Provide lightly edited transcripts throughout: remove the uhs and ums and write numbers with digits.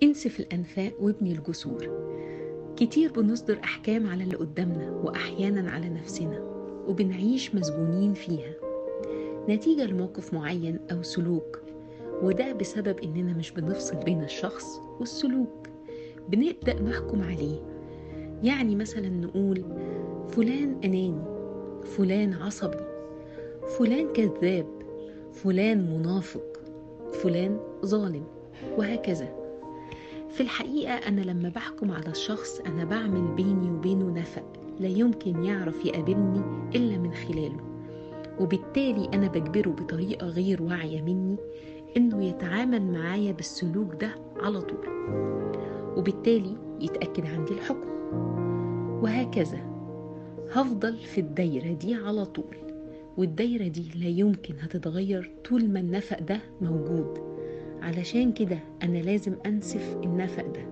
انسف الأنفاق وابني الجسور. كتير بنصدر أحكام على اللي قدامنا وأحيانا على نفسنا، وبنعيش مسجونين فيها نتيجة لموقف معين أو سلوك، وده بسبب إننا مش بنفصل بين الشخص والسلوك. بنبدأ نحكم عليه، يعني مثلا نقول فلان أناني، فلان عصبي، فلان كذاب، فلان منافق، فلان ظالم، وهكذا. في الحقيقة أنا لما بحكم على الشخص أنا بعمل بيني وبينه نفق لا يمكن يعرف يقابلني إلا من خلاله، وبالتالي أنا بجبره بطريقة غير واعية مني إنه يتعامل معايا بالسلوك ده على طول، وبالتالي يتأكد عندي الحكم، وهكذا. هفضل في الدايرة دي على طول، والدايرة دي لا يمكن هتتغير طول ما النفق ده موجود. علشان كده أنا لازم أنسف النفق ده،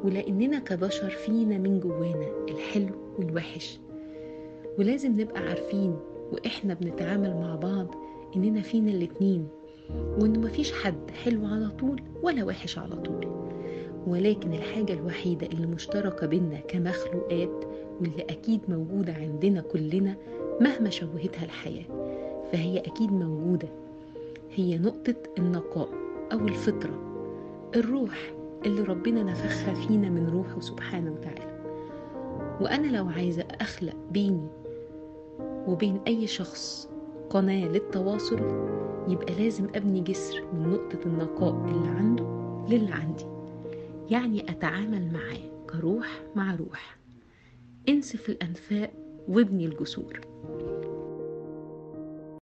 ولأننا كبشر فينا من جوانا الحلو والوحش، ولازم نبقى عارفين وإحنا بنتعامل مع بعض إننا فينا الاتنين، وإنه مفيش حد حلو على طول ولا وحش على طول. ولكن الحاجة الوحيدة اللي مشتركة بينا كمخلوقات، واللي أكيد موجودة عندنا كلنا مهما شوهتها الحياة، فهي أكيد موجودة، هي نقطة النقاء أو الفطرة، الروح اللي ربنا نفخها فينا من روحه سبحانه وتعالى. وأنا لو عايزة أخلق بيني وبين أي شخص قناة للتواصل، يبقى لازم أبني جسر من نقطة النقاء اللي عنده للي عندي، يعني أتعامل معاه كروح مع روح. انسف الأنفاق وابني الجسور.